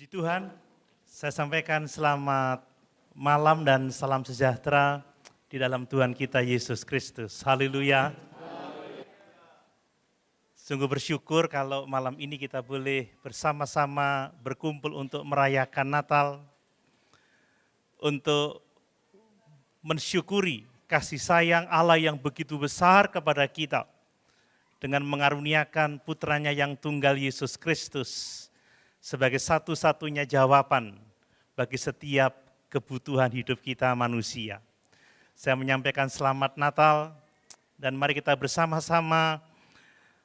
Puji Tuhan, saya sampaikan selamat malam dan salam sejahtera di dalam Tuhan kita Yesus Kristus. Haleluya. Sungguh bersyukur kalau malam ini kita boleh bersama-sama berkumpul untuk merayakan Natal, untuk mensyukuri kasih sayang Allah yang begitu besar kepada kita dengan mengaruniakan putranya yang tunggal Yesus Kristus sebagai satu-satunya jawaban bagi setiap kebutuhan hidup kita manusia. Saya menyampaikan selamat Natal dan mari kita bersama-sama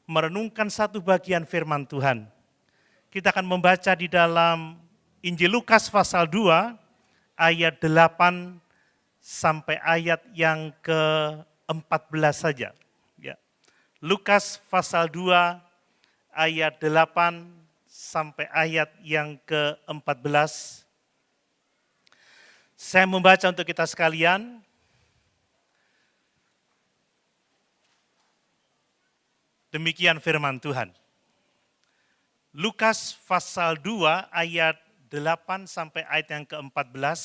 merenungkan satu bagian firman Tuhan. Kita akan membaca di dalam Injil Lukas pasal 2 ayat 8 sampai ayat yang ke-14 saja. Ya. Lukas pasal 2 ayat 8 sampai ayat yang ke-14. Saya membaca untuk kita sekalian. Demikian firman Tuhan. Lukas pasal 2 ayat 8 sampai ayat yang ke-14.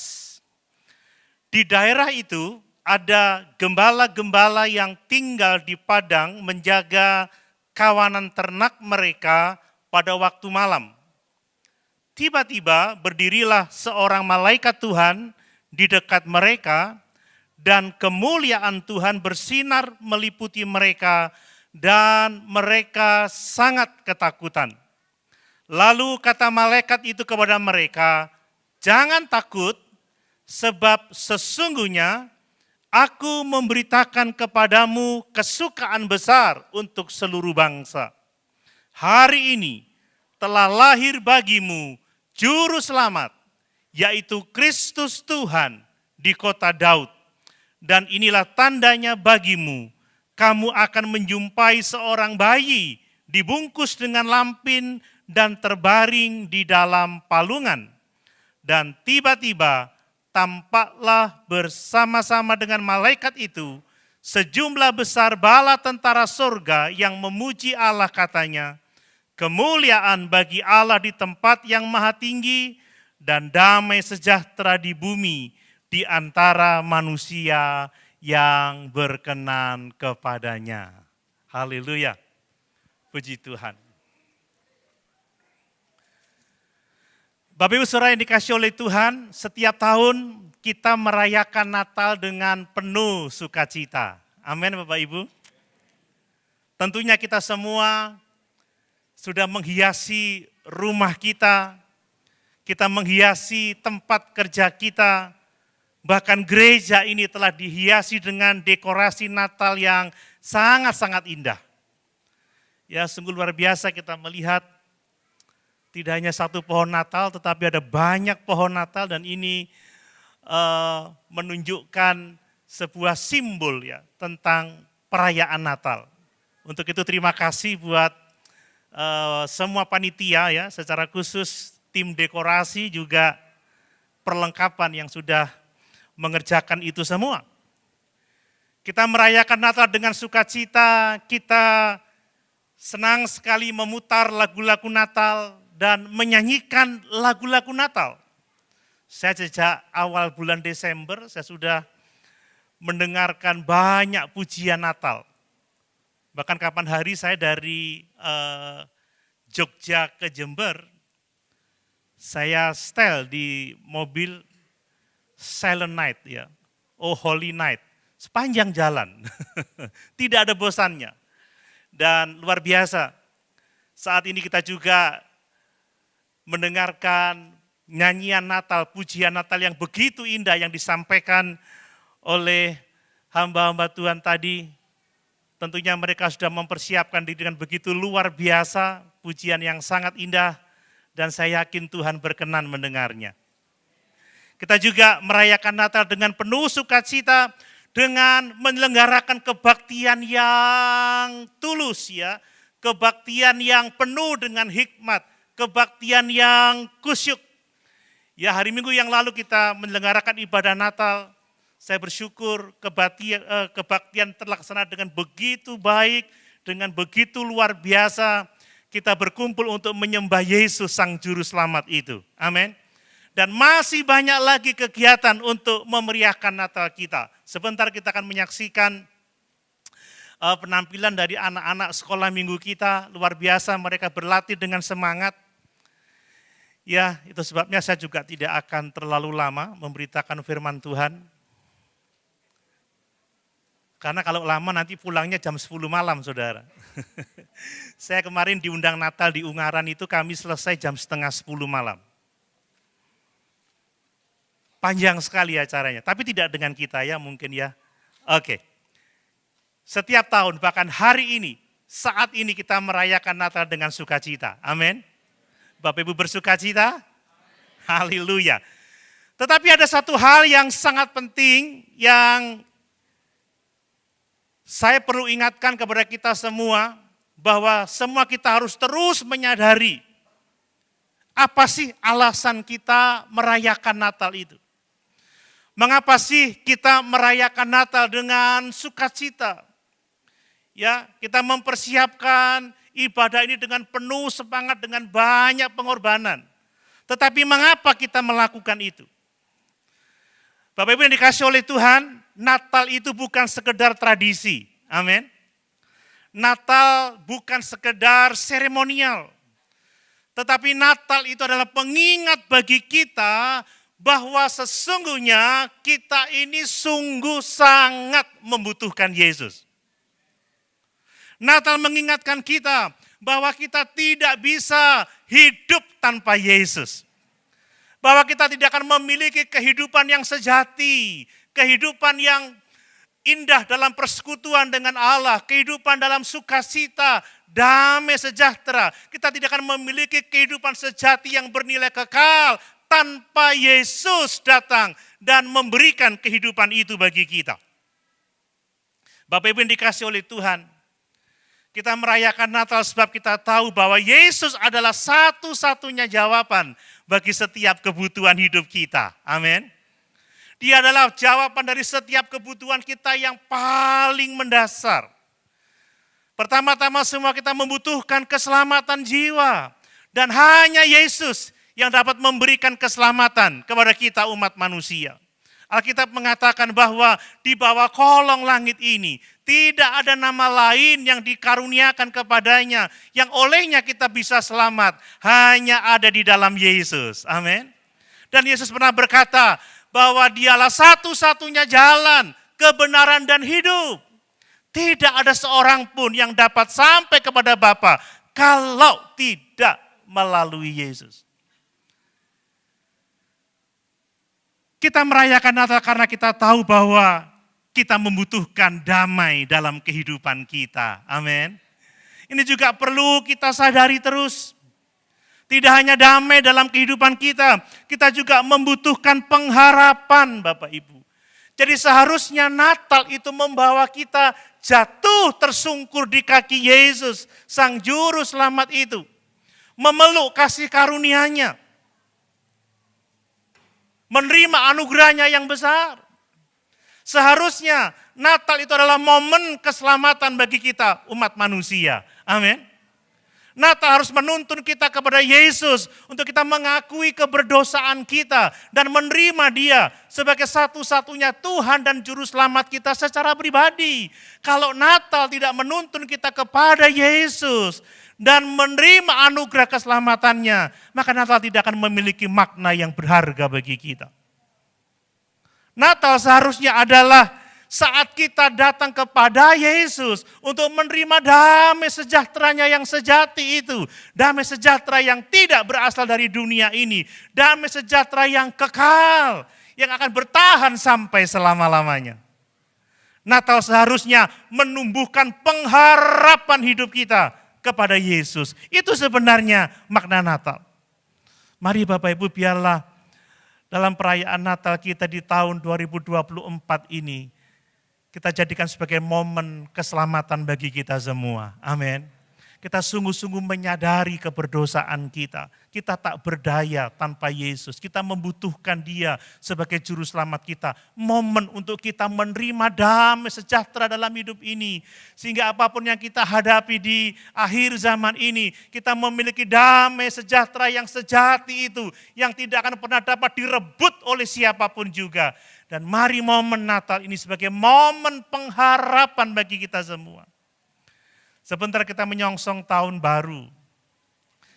Di daerah itu ada gembala-gembala yang tinggal di padang menjaga kawanan ternak mereka pada waktu malam. Tiba-tiba berdirilah seorang malaikat Tuhan di dekat mereka dan kemuliaan Tuhan bersinar meliputi mereka dan mereka sangat ketakutan. Lalu kata malaikat itu kepada mereka, "Jangan takut, sebab sesungguhnya aku memberitakan kepadamu kesukaan besar untuk seluruh bangsa. Hari ini telah lahir bagimu Juru Selamat, yaitu Kristus Tuhan di kota Daud. Dan inilah tandanya bagimu, kamu akan menjumpai seorang bayi dibungkus dengan lampin dan terbaring di dalam palungan. Dan tiba-tiba tampaklah bersama-sama dengan malaikat itu sejumlah besar bala tentara surga yang memuji Allah, katanya, kemuliaan bagi Allah di tempat yang maha tinggi dan damai sejahtera di bumi di antara manusia yang berkenan kepadanya." Haleluya. Puji Tuhan. Bapak Ibu Saudara yang dikasihi oleh Tuhan, setiap tahun kita merayakan Natal dengan penuh sukacita. Amin Bapak Ibu. Tentunya kita semua sudah menghiasi rumah kita menghiasi tempat kerja kita, bahkan gereja ini telah dihiasi dengan dekorasi Natal yang sangat-sangat indah. Ya, sungguh luar biasa kita melihat tidak hanya satu pohon Natal, tetapi ada banyak pohon Natal dan ini menunjukkan sebuah simbol ya tentang perayaan Natal. Untuk itu terima kasih buat semua panitia ya, secara khusus tim dekorasi juga perlengkapan yang sudah mengerjakan itu semua. Kita merayakan Natal dengan sukacita, kita senang sekali memutar lagu-lagu Natal dan menyanyikan lagu-lagu Natal. Saya sejak awal bulan Desember saya sudah mendengarkan banyak pujian Natal. Bahkan kapan hari saya dari Jogja ke Jember, saya setel di mobil Silent Night ya, Oh Holy Night, sepanjang jalan, tidak ada bosannya. Dan luar biasa, saat ini kita juga mendengarkan nyanyian Natal, pujian Natal yang begitu indah yang disampaikan oleh hamba-hamba Tuhan tadi. Tentunya mereka sudah mempersiapkan diri dengan begitu luar biasa, pujian yang sangat indah, dan saya yakin Tuhan berkenan mendengarnya. Kita juga merayakan Natal dengan penuh sukacita, dengan menyelenggarakan kebaktian yang tulus ya, kebaktian yang penuh dengan hikmat, kebaktian yang kusyuk. Ya, hari Minggu yang lalu kita menyelenggarakan ibadah Natal. Saya bersyukur kebaktian terlaksana dengan begitu baik, dengan begitu luar biasa. kita berkumpul untuk menyembah Yesus Sang Juru Selamat itu. Amin. Dan masih banyak lagi kegiatan untuk memeriahkan Natal kita. Sebentar kita akan menyaksikan penampilan dari anak-anak sekolah minggu kita. Luar biasa, mereka berlatih dengan semangat. Ya, itu sebabnya saya juga tidak akan terlalu lama memberitakan firman Tuhan. Karena kalau lama nanti pulangnya jam 10 malam, saudara. Saya kemarin diundang Natal di Ungaran itu kami selesai jam setengah 10 malam. Panjang sekali acaranya, tapi tidak dengan kita ya mungkin ya. Oke. Setiap tahun, bahkan hari ini, saat ini kita merayakan Natal dengan sukacita. Amin. Bapak Ibu bersukacita? Haleluya. Tetapi ada satu hal yang sangat penting yang saya perlu ingatkan kepada kita semua, bahwa semua kita harus terus menyadari apa sih alasan kita merayakan Natal itu. Mengapa sih kita merayakan Natal dengan sukacita? Ya, kita mempersiapkan ibadah ini dengan penuh semangat, dengan banyak pengorbanan. Tetapi mengapa kita melakukan itu? Bapak Ibu yang dikasih oleh Tuhan, Natal itu bukan sekedar tradisi. Amin. Natal bukan sekedar seremonial. Tetapi Natal itu adalah pengingat bagi kita bahwa sesungguhnya kita ini sungguh sangat membutuhkan Yesus. Natal mengingatkan kita bahwa kita tidak bisa hidup tanpa Yesus. Bahwa kita tidak akan memiliki kehidupan yang sejati, kehidupan yang indah dalam persekutuan dengan Allah, kehidupan dalam sukacita, damai sejahtera. Kita tidak akan memiliki kehidupan sejati yang bernilai kekal tanpa Yesus datang dan memberikan kehidupan itu bagi kita. Bapak Ibu yang dikasih oleh Tuhan, kita merayakan Natal sebab kita tahu bahwa Yesus adalah satu-satunya jawaban bagi setiap kebutuhan hidup kita. Amin. Dia adalah jawaban dari setiap kebutuhan kita yang paling mendasar. Pertama-tama semua kita membutuhkan keselamatan jiwa. Dan hanya Yesus yang dapat memberikan keselamatan kepada kita umat manusia. Alkitab mengatakan bahwa di bawah kolong langit ini tidak ada nama lain yang dikaruniakan kepadanya, yang olehnya kita bisa selamat, hanya ada di dalam Yesus. Amin. Dan Yesus pernah berkata bahwa dialah satu-satunya jalan, kebenaran dan hidup. Tidak ada seorang pun yang dapat sampai kepada Bapa kalau tidak melalui Yesus. Kita merayakan Natal karena kita tahu bahwa kita membutuhkan damai dalam kehidupan kita. Amin. Ini juga perlu kita sadari terus. Tidak hanya damai dalam kehidupan kita, kita juga membutuhkan pengharapan Bapak Ibu. Jadi seharusnya Natal itu membawa kita jatuh tersungkur di kaki Yesus, Sang Juru Selamat itu. Memeluk kasih karunia-Nya. Menerima anugerahnya yang besar. Seharusnya Natal itu adalah momen keselamatan bagi kita umat manusia. Amin. Natal harus menuntun kita kepada Yesus untuk kita mengakui keberdosaan kita dan menerima Dia sebagai satu-satunya Tuhan dan Juru Selamat kita secara pribadi. Kalau Natal tidak menuntun kita kepada Yesus dan menerima anugerah keselamatannya, maka Natal tidak akan memiliki makna yang berharga bagi kita. Natal seharusnya adalah saat kita datang kepada Yesus untuk menerima damai sejahteranya yang sejati itu. Damai sejahtera yang tidak berasal dari dunia ini. Damai sejahtera yang kekal, yang akan bertahan sampai selama-lamanya. Natal seharusnya menumbuhkan pengharapan hidup kita kepada Yesus. Itu sebenarnya makna Natal. Mari Bapak Ibu, biarlah dalam perayaan Natal kita di tahun 2024 ini, kita jadikan sebagai momen keselamatan bagi kita semua. Amin. Kita sungguh-sungguh menyadari keberdosaan kita. Kita tak berdaya tanpa Yesus. Kita membutuhkan Dia sebagai juru selamat kita. Momen untuk kita menerima damai sejahtera dalam hidup ini. Sehingga apapun yang kita hadapi di akhir zaman ini, kita memiliki damai sejahtera yang sejati itu. Yang tidak akan pernah dapat direbut oleh siapapun juga. Dan mari momen Natal ini sebagai momen pengharapan bagi kita semua. Sebentar kita menyongsong tahun baru.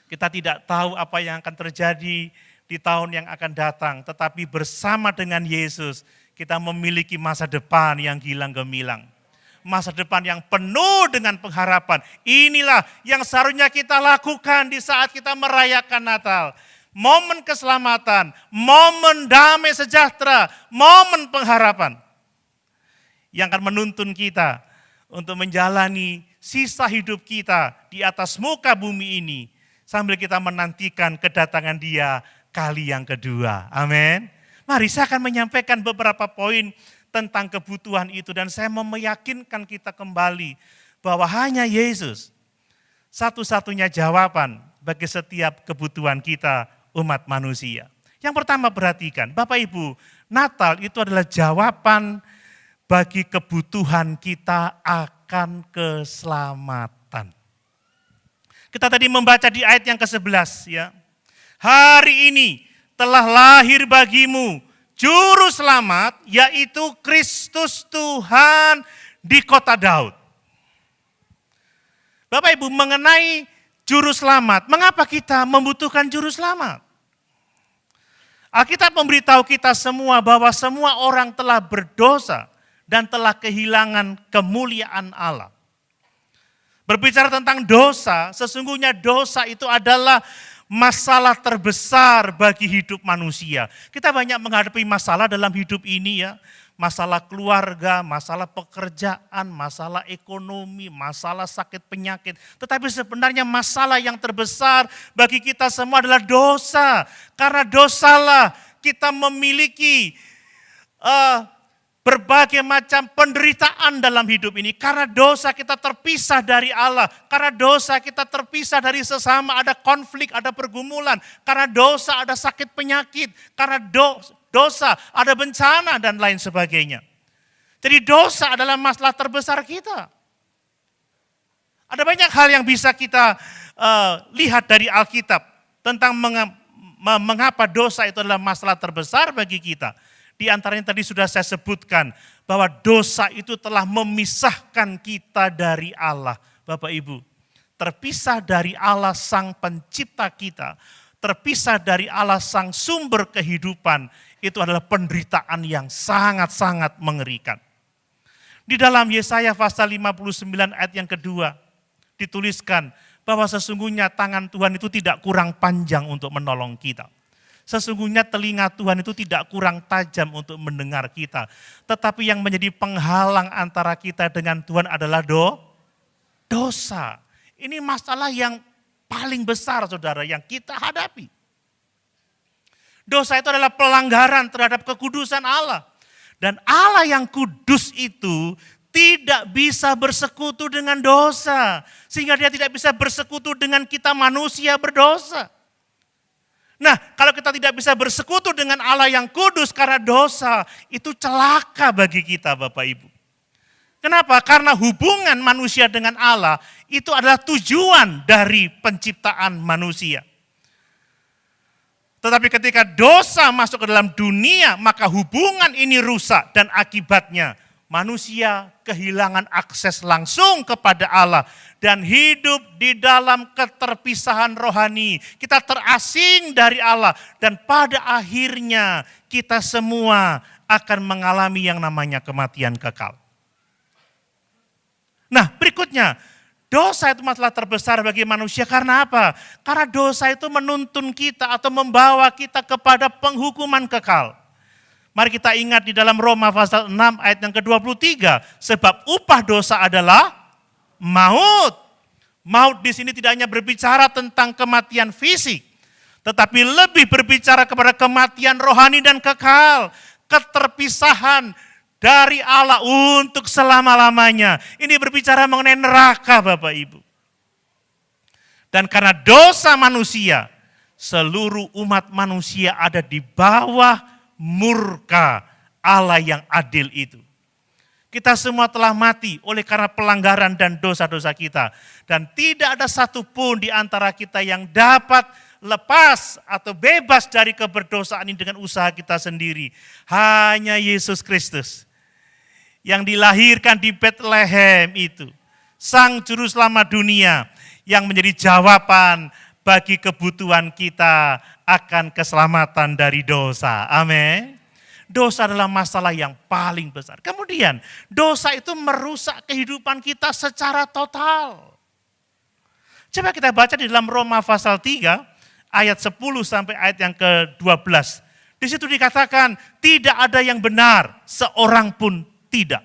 Kita tidak tahu apa yang akan terjadi di tahun yang akan datang. Tetapi bersama dengan Yesus, kita memiliki masa depan yang gilang gemilang. Masa depan yang penuh dengan pengharapan. Inilah yang seharusnya kita lakukan di saat kita merayakan Natal. Momen keselamatan, momen damai sejahtera, momen pengharapan. Yang akan menuntun kita untuk menjalani sisa hidup kita di atas muka bumi ini sambil kita menantikan kedatangan Dia kali yang kedua. Amin. Mari saya akan menyampaikan beberapa poin tentang kebutuhan itu dan saya mau meyakinkan kita kembali bahwa hanya Yesus satu-satunya jawaban bagi setiap kebutuhan kita umat manusia. Yang pertama perhatikan, Bapak Ibu, Natal itu adalah jawaban bagi kebutuhan kita akan keselamatan. Kita tadi membaca di ayat yang ke-11 ya. Hari ini telah lahir bagimu juru selamat yaitu Kristus Tuhan di kota Daud. Bapak Ibu, mengenai juru selamat, mengapa kita membutuhkan juru selamat? Alkitab memberitahu kita semua bahwa semua orang telah berdosa dan telah kehilangan kemuliaan Allah. Berbicara tentang dosa, sesungguhnya dosa itu adalah masalah terbesar bagi hidup manusia. Kita banyak menghadapi masalah dalam hidup ini ya. Masalah keluarga, masalah pekerjaan, masalah ekonomi, masalah sakit penyakit. Tetapi sebenarnya masalah yang terbesar bagi kita semua adalah dosa. Karena dosalah kita memiliki berbagai macam penderitaan dalam hidup ini. Karena dosa kita terpisah dari Allah. Karena dosa kita terpisah dari sesama. Ada konflik, ada pergumulan. Karena dosa ada sakit penyakit. Karena dosa ada bencana dan lain sebagainya. Jadi dosa adalah masalah terbesar kita. Ada banyak hal yang bisa kita lihat dari Alkitab. Tentang mengapa dosa itu adalah masalah terbesar bagi kita. Di antaranya tadi sudah saya sebutkan bahwa dosa itu telah memisahkan kita dari Allah. Bapak Ibu, terpisah dari Allah Sang Pencipta kita, terpisah dari Allah Sang Sumber kehidupan, itu adalah penderitaan yang sangat-sangat mengerikan. Di dalam Yesaya pasal 59 ayat yang kedua, dituliskan bahwa sesungguhnya tangan Tuhan itu tidak kurang panjang untuk menolong kita. Sesungguhnya telinga Tuhan itu tidak kurang tajam untuk mendengar kita. Tetapi yang menjadi penghalang antara kita dengan Tuhan adalah dosa. Ini masalah yang paling besar saudara yang kita hadapi. Dosa itu adalah pelanggaran terhadap kekudusan Allah. Dan Allah yang kudus itu tidak bisa bersekutu dengan dosa. Sehingga Dia tidak bisa bersekutu dengan kita manusia berdosa. Nah, kalau kita tidak bisa bersekutu dengan Allah yang kudus karena dosa, itu celaka bagi kita Bapak Ibu. Kenapa? Karena hubungan manusia dengan Allah itu adalah tujuan dari penciptaan manusia. Tetapi ketika dosa masuk ke dalam dunia, maka hubungan ini rusak dan akibatnya manusia kehilangan akses langsung kepada Allah. Dan hidup di dalam keterpisahan rohani. Kita terasing dari Allah. Dan pada akhirnya kita semua akan mengalami yang namanya kematian kekal. Nah berikutnya, dosa itu masalah terbesar bagi manusia karena apa? Karena dosa itu menuntun kita atau membawa kita kepada penghukuman kekal. Mari kita ingat di dalam Roma pasal 6 ayat yang ke-23. Sebab upah dosa adalah maut. Maut di sini tidak hanya berbicara tentang kematian fisik. Tetapi lebih berbicara kepada kematian rohani dan kekal. Keterpisahan dari Allah untuk selama-lamanya. Ini berbicara mengenai neraka Bapak Ibu. Dan karena dosa manusia, seluruh umat manusia ada di bawah murka Allah yang adil itu. Kita semua telah mati oleh karena pelanggaran dan dosa-dosa kita. Dan tidak ada satupun di antara kita yang dapat lepas atau bebas dari keberdosaan ini dengan usaha kita sendiri. Hanya Yesus Kristus yang dilahirkan di Bethlehem itu, Sang Juru Selamat dunia yang menjadi jawaban bagi kebutuhan kita akan keselamatan dari dosa. Amin. Dosa adalah masalah yang paling besar. Kemudian dosa itu merusak kehidupan kita secara total. Coba kita baca di dalam Roma pasal 3 ayat 10 sampai ayat yang ke-12. Di situ dikatakan tidak ada yang benar, seorang pun tidak.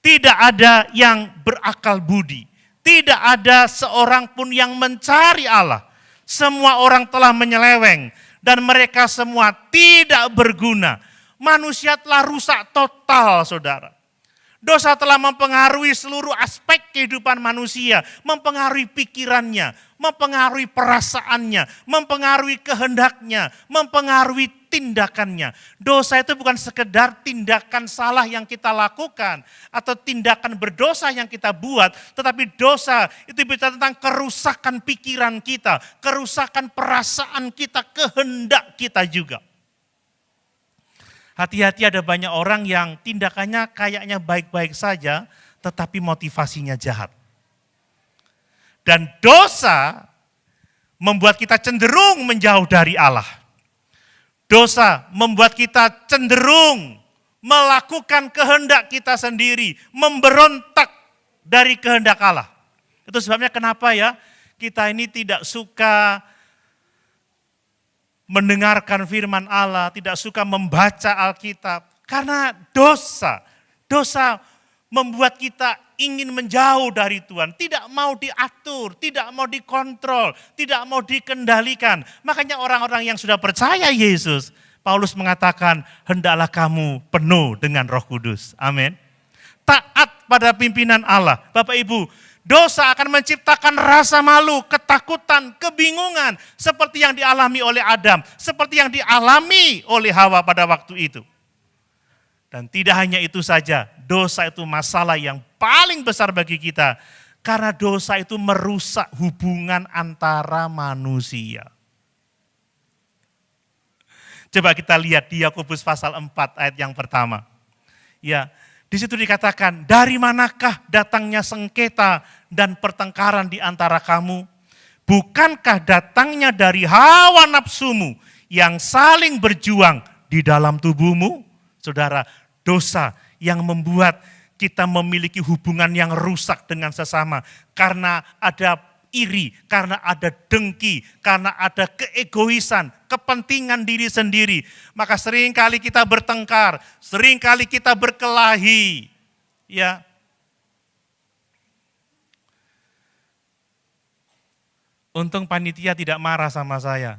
Tidak ada yang berakal budi. Tidak ada seorang pun yang mencari Allah. Semua orang telah menyeleweng dan mereka semua tidak berguna. Manusia telah rusak total, saudara. Dosa telah mempengaruhi seluruh aspek kehidupan manusia, mempengaruhi pikirannya, mempengaruhi perasaannya, mempengaruhi kehendaknya, mempengaruhi tindakannya. Dosa itu bukan sekedar tindakan salah yang kita lakukan atau tindakan berdosa yang kita buat, tetapi dosa itu bicara tentang kerusakan pikiran kita, kerusakan perasaan kita, kehendak kita juga. Hati-hati, ada banyak orang yang tindakannya kayaknya baik-baik saja, tetapi motivasinya jahat. Dan dosa membuat kita cenderung menjauh dari Allah. Dosa membuat kita cenderung melakukan kehendak kita sendiri, memberontak dari kehendak Allah. Itu sebabnya kenapa ya kita ini tidak suka mendengarkan firman Allah, tidak suka membaca Alkitab. Karena dosa membuat kita ingin menjauh dari Tuhan. Tidak mau diatur, tidak mau dikontrol, tidak mau dikendalikan. Makanya orang-orang yang sudah percaya Yesus, Paulus mengatakan, hendaklah kamu penuh dengan Roh Kudus. Amin. Taat pada pimpinan Allah. Bapak Ibu, dosa akan menciptakan rasa malu, ketakutan, kebingungan. Seperti yang dialami oleh Adam, seperti yang dialami oleh Hawa pada waktu itu. Dan tidak hanya itu saja, dosa itu masalah yang paling besar bagi kita. Karena dosa itu merusak hubungan antara manusia. Coba kita lihat di Yakobus pasal 4 ayat yang pertama. Ya, di situ dikatakan, dari manakah datangnya sengketa dan pertengkaran di antara kamu? Bukankah datangnya dari hawa nafsumu yang saling berjuang di dalam tubuhmu? Saudara, dosa yang membuat kita memiliki hubungan yang rusak dengan sesama. Karena ada iri, karena ada dengki, karena ada keegoisan, kepentingan diri sendiri. Maka seringkali kita bertengkar, seringkali kita berkelahi. Ya. Untung panitia tidak marah sama saya,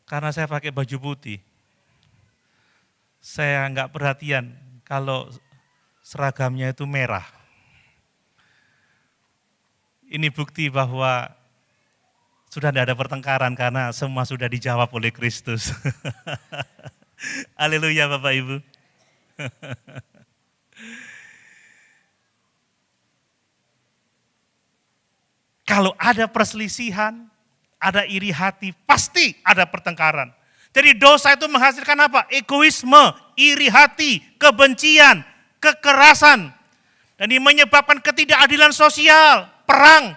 karena saya pakai baju putih. Saya enggak perhatian kalau seragamnya itu merah. Ini bukti bahwa sudah tidak ada pertengkaran karena semua sudah dijawab oleh Kristus. Haleluya Bapak Ibu. Kalau ada perselisihan, ada iri hati, pasti ada pertengkaran. Jadi dosa itu menghasilkan apa? Egoisme, iri hati, kebencian, kekerasan. Dan ini menyebabkan ketidakadilan sosial, perang,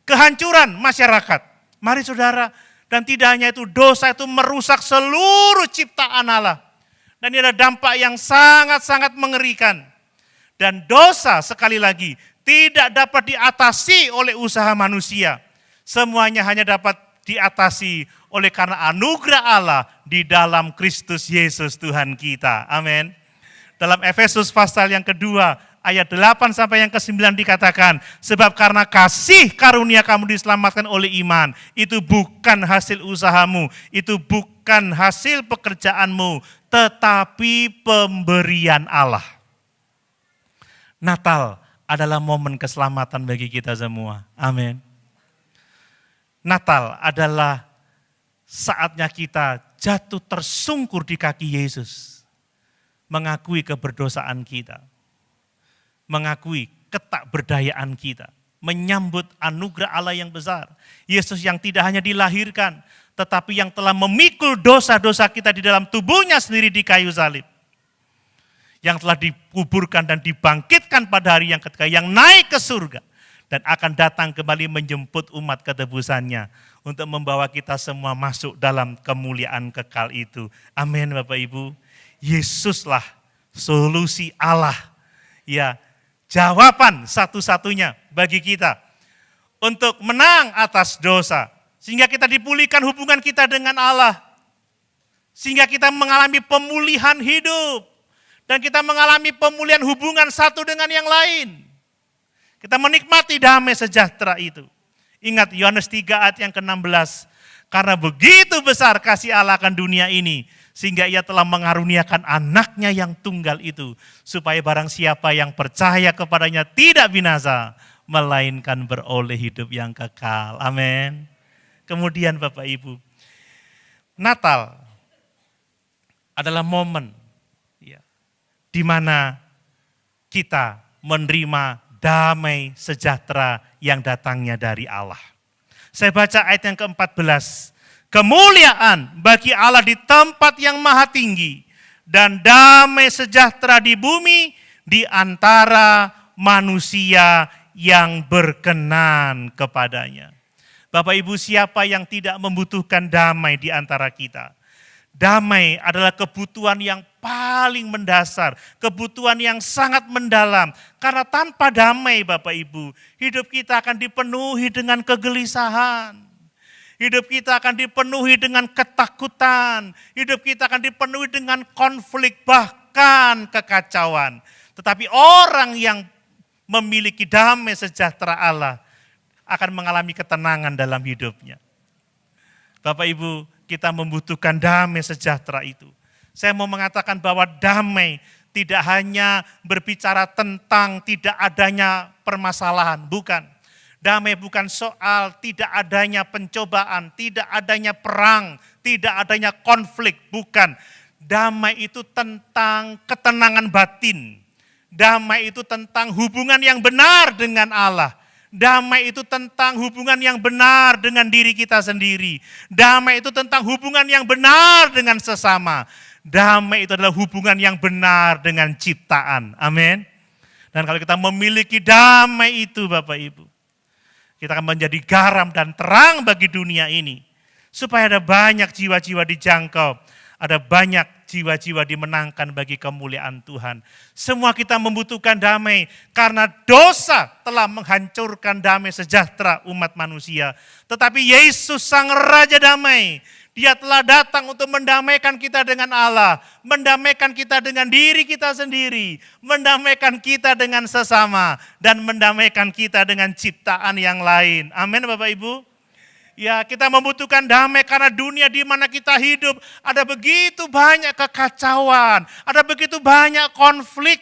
kehancuran masyarakat. Mari saudara, dan tidak hanya itu, dosa itu merusak seluruh ciptaan Allah. Dan ini ada dampak yang sangat-sangat mengerikan. Dan dosa sekali lagi tidak dapat diatasi oleh usaha manusia. Semuanya hanya dapat diatasi oleh karena anugerah Allah di dalam Kristus Yesus Tuhan kita. Amin. Dalam Efesus pasal yang kedua, ayat 8 sampai yang ke-9 dikatakan, sebab karena kasih karunia kamu diselamatkan oleh iman, itu bukan hasil usahamu, itu bukan hasil pekerjaanmu, tetapi pemberian Allah. Natal adalah momen keselamatan bagi kita semua. Amin. Natal adalah saatnya kita jatuh tersungkur di kaki Yesus, mengakui keberdosaan kita, mengakui ketakberdayaan kita, menyambut anugerah Allah yang besar. Yesus yang tidak hanya dilahirkan, tetapi yang telah memikul dosa-dosa kita di dalam tubuhnya sendiri di kayu salib. Yang telah dikuburkan dan dibangkitkan pada hari yang ketiga, yang naik ke surga. Dan akan datang kembali menjemput umat ketebusannya untuk membawa kita semua masuk dalam kemuliaan kekal itu. Amin Bapak Ibu. Yesuslah solusi Allah. Ya, jawaban satu-satunya bagi kita untuk menang atas dosa. Sehingga kita dipulihkan hubungan kita dengan Allah. Sehingga kita mengalami pemulihan hidup. Dan kita mengalami pemulihan hubungan satu dengan yang lain. Kita menikmati damai sejahtera itu. Ingat Yohanes 3 ayat yang ke-16. Karena begitu besar kasih Allah akan dunia ini. Sehingga ia telah mengaruniakan anaknya yang tunggal itu. Supaya barang siapa yang percaya kepadanya tidak binasa. Melainkan beroleh hidup yang kekal. Amin. Kemudian Bapak Ibu. Natal adalah momen ya, di mana kita menerima damai sejahtera yang datangnya dari Allah. Saya baca ayat yang ke-14. Kemuliaan bagi Allah di tempat yang maha tinggi dan damai sejahtera di bumi di antara manusia yang berkenan kepadanya. Bapak Ibu, siapa yang tidak membutuhkan damai di antara kita? Damai adalah kebutuhan yang paling mendasar, kebutuhan yang sangat mendalam. Karena tanpa damai Bapak Ibu, hidup kita akan dipenuhi dengan kegelisahan. Hidup kita akan dipenuhi dengan ketakutan. Hidup kita akan dipenuhi dengan konflik, bahkan kekacauan. Tetapi orang yang memiliki damai sejahtera Allah akan mengalami ketenangan dalam hidupnya. Bapak Ibu, kita membutuhkan damai sejahtera itu. Saya mau mengatakan bahwa damai tidak hanya berbicara tentang tidak adanya permasalahan, bukan. Damai bukan soal tidak adanya pencobaan, tidak adanya perang, tidak adanya konflik, bukan. Damai itu tentang ketenangan batin. Damai itu tentang hubungan yang benar dengan Allah. Damai itu tentang hubungan yang benar dengan diri kita sendiri. Damai itu tentang hubungan yang benar dengan sesama. Damai itu adalah hubungan yang benar dengan ciptaan. Amin. Dan kalau kita memiliki damai itu Bapak Ibu, kita akan menjadi garam dan terang bagi dunia ini. Supaya ada banyak jiwa-jiwa dijangkau. Ada banyak jiwa-jiwa dimenangkan bagi kemuliaan Tuhan. Semua kita membutuhkan damai karena dosa telah menghancurkan damai sejahtera umat manusia. Tetapi Yesus sang Raja Damai, Dia telah datang untuk mendamaikan kita dengan Allah, mendamaikan kita dengan diri kita sendiri, mendamaikan kita dengan sesama, dan mendamaikan kita dengan ciptaan yang lain. Amin Bapak Ibu. Ya, kita membutuhkan damai karena dunia di mana kita hidup ada begitu banyak kekacauan, ada begitu banyak konflik.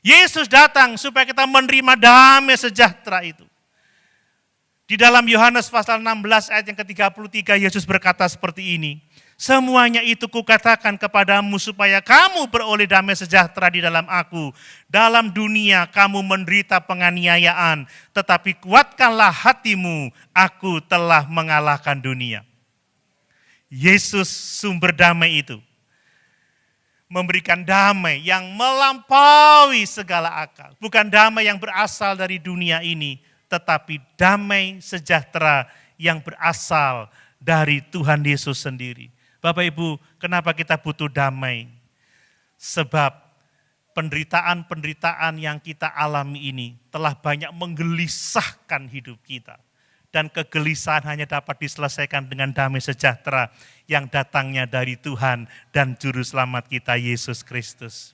Yesus datang supaya kita menerima damai sejahtera itu. Di dalam Yohanes pasal 16 ayat yang ke-33 Yesus berkata seperti ini. Semuanya itu kukatakan kepadamu supaya kamu beroleh damai sejahtera di dalam aku. Dalam dunia kamu menderita penganiayaan, tetapi kuatkanlah hatimu, aku telah mengalahkan dunia. Yesus sumber damai itu memberikan damai yang melampaui segala akal. Bukan damai yang berasal dari dunia ini, tetapi damai sejahtera yang berasal dari Tuhan Yesus sendiri. Bapak Ibu, kenapa kita butuh damai? Sebab penderitaan-penderitaan yang kita alami ini telah banyak menggelisahkan hidup kita. Dan kegelisahan hanya dapat diselesaikan dengan damai sejahtera yang datangnya dari Tuhan dan Juru Selamat kita Yesus Kristus.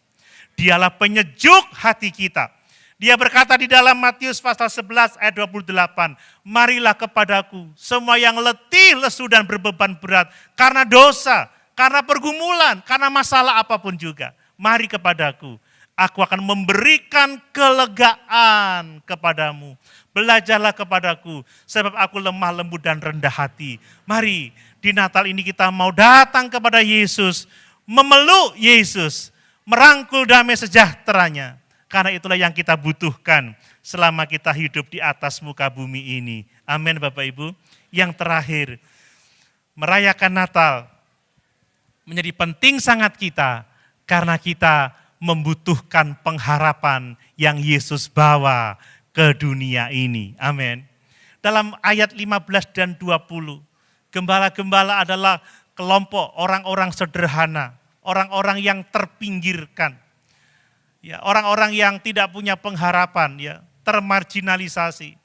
Dialah penyejuk hati kita. Dia berkata di dalam Matius pasal 11 ayat 28, marilah kepadaku semua yang letih, lesu dan berbeban berat karena dosa, karena pergumulan, karena masalah apapun juga. Mari kepadaku, Aku akan memberikan kelegaan kepadamu. Belajarlah kepadaku, sebab aku lemah lembut dan rendah hati. Mari di Natal ini kita mau datang kepada Yesus, memeluk Yesus, merangkul damai sejahteranya. Karena itulah yang kita butuhkan selama kita hidup di atas muka bumi ini. Amin Bapak Ibu. Yang terakhir, merayakan Natal menjadi penting sangat kita karena kita membutuhkan pengharapan yang Yesus bawa ke dunia ini. Amin. Dalam ayat 15 dan 20, gembala-gembala adalah kelompok orang-orang sederhana, orang-orang yang terpinggirkan. Ya, orang-orang yang tidak punya pengharapan, ya, termarginalisasi.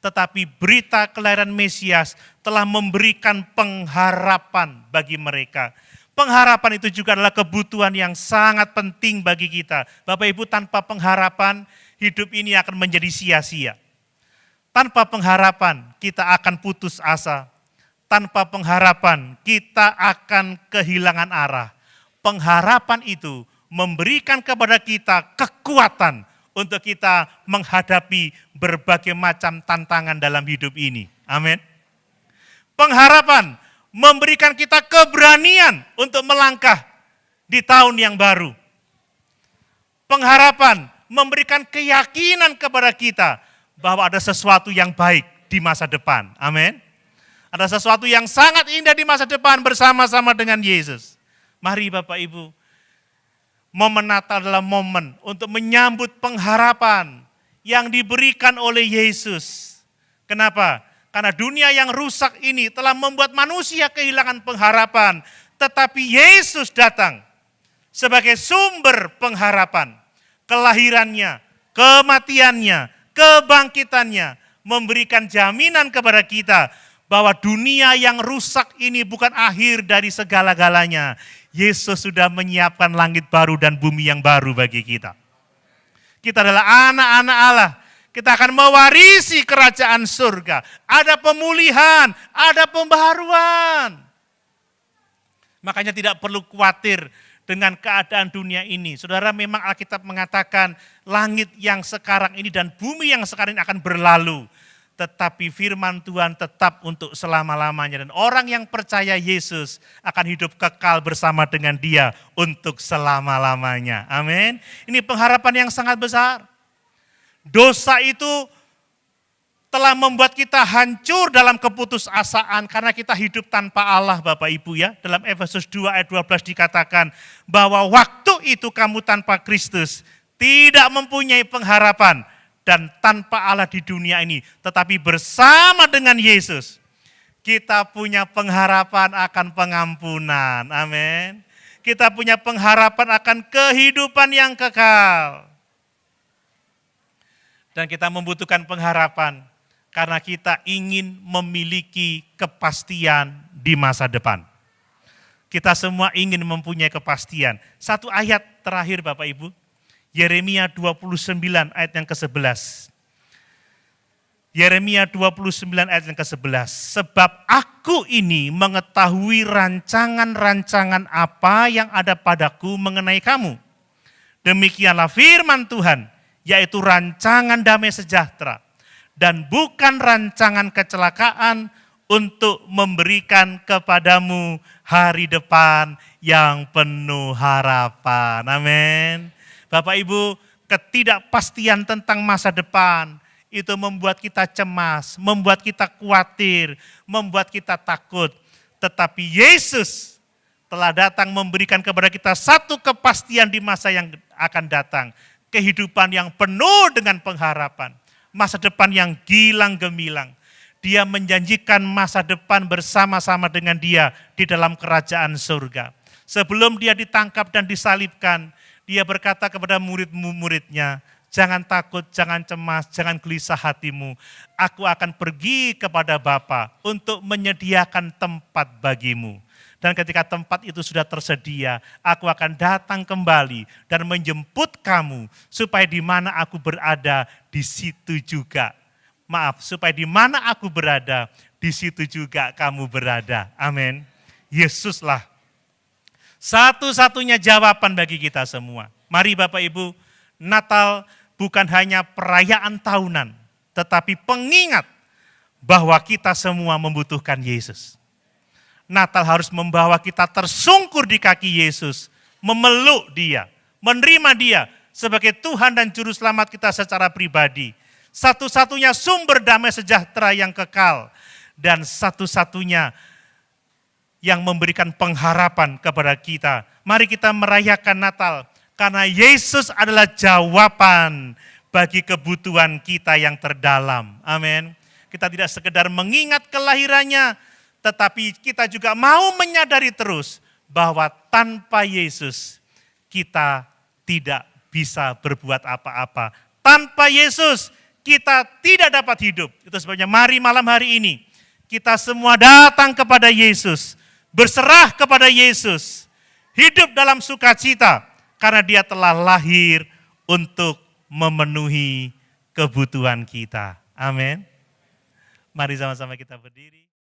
Tetapi berita kelahiran Mesias telah memberikan pengharapan bagi mereka. Pengharapan itu juga adalah kebutuhan yang sangat penting bagi kita. Bapak Ibu, tanpa pengharapan hidup ini akan menjadi sia-sia. Tanpa pengharapan kita akan putus asa. Tanpa pengharapan kita akan kehilangan arah. Pengharapan itu memberikan kepada kita kekuatan untuk kita menghadapi berbagai macam tantangan dalam hidup ini. Amin. Pengharapan memberikan kita keberanian untuk melangkah di tahun yang baru. Pengharapan memberikan keyakinan kepada kita bahwa ada sesuatu yang baik di masa depan. Amin. Ada sesuatu yang sangat indah di masa depan bersama-sama dengan Yesus. Mari Bapak Ibu, momen Natal adalah momen untuk menyambut pengharapan yang diberikan oleh Yesus. Kenapa? Karena dunia yang rusak ini telah membuat manusia kehilangan pengharapan. Tetapi Yesus datang sebagai sumber pengharapan. Kelahirannya, kematiannya, kebangkitannya memberikan jaminan kepada kita bahwa dunia yang rusak ini bukan akhir dari segala-galanya. Yesus sudah menyiapkan langit baru dan bumi yang baru bagi kita. Kita adalah anak-anak Allah. Kita akan mewarisi kerajaan surga. Ada pemulihan, ada pembaharuan. Makanya tidak perlu khawatir dengan keadaan dunia ini. Saudara, memang Alkitab mengatakan langit yang sekarang ini dan bumi yang sekarang ini akan berlalu. Tetapi firman Tuhan tetap untuk selama-lamanya. Dan orang yang percaya Yesus akan hidup kekal bersama dengan Dia untuk selama-lamanya. Amin. Ini pengharapan yang sangat besar. Dosa itu telah membuat kita hancur dalam keputusasaan karena kita hidup tanpa Allah Bapak Ibu ya. Dalam Efesus 2 ayat 12 dikatakan bahwa waktu itu kamu tanpa Kristus tidak mempunyai pengharapan dan tanpa Allah di dunia ini. Tetapi bersama dengan Yesus kita punya pengharapan akan pengampunan. Amin. Kita punya pengharapan akan kehidupan yang kekal. Dan kita membutuhkan pengharapan karena kita ingin memiliki kepastian di masa depan. Kita semua ingin mempunyai kepastian. Satu ayat terakhir Bapak Ibu, Yeremia 29 ayat yang ke-11. Yeremia 29 ayat yang ke-11. Sebab aku ini mengetahui rancangan-rancangan apa yang ada padaku mengenai kamu. Demikianlah firman Tuhan, yaitu rancangan damai sejahtera dan bukan rancangan kecelakaan untuk memberikan kepadamu hari depan yang penuh harapan. Amin. Bapak Ibu, ketidakpastian tentang masa depan itu membuat kita cemas, membuat kita khawatir, membuat kita takut. Tetapi Yesus telah datang memberikan kepada kita satu kepastian di masa yang akan datang. Kehidupan yang penuh dengan pengharapan, masa depan yang gilang gemilang. Dia menjanjikan masa depan bersama-sama dengan Dia di dalam kerajaan surga. Sebelum Dia ditangkap dan disalibkan, Dia berkata kepada murid-muridnya, jangan takut, jangan cemas, jangan gelisah hatimu. Aku akan pergi kepada Bapa untuk menyediakan tempat bagimu. Dan ketika tempat itu sudah tersedia, aku akan datang kembali dan menjemput kamu supaya di mana aku berada, di situ juga. Supaya di mana aku berada, di situ juga kamu berada. Amin. Yesuslah satu-satunya jawaban bagi kita semua. Mari Bapak Ibu, Natal bukan hanya perayaan tahunan, tetapi pengingat bahwa kita semua membutuhkan Yesus. Natal harus membawa kita tersungkur di kaki Yesus, memeluk Dia, menerima Dia sebagai Tuhan dan Juru Selamat kita secara pribadi. Satu-satunya sumber damai sejahtera yang kekal, dan satu-satunya yang memberikan pengharapan kepada kita. Mari kita merayakan Natal, karena Yesus adalah jawaban bagi kebutuhan kita yang terdalam. Amin. Kita tidak sekedar mengingat kelahirannya, tetapi kita juga mau menyadari terus bahwa tanpa Yesus kita tidak bisa berbuat apa-apa. Tanpa Yesus kita tidak dapat hidup. Itu sebabnya mari malam hari ini kita semua datang kepada Yesus, berserah kepada Yesus, hidup dalam sukacita karena Dia telah lahir untuk memenuhi kebutuhan kita. Amin. Mari sama-sama kita berdiri.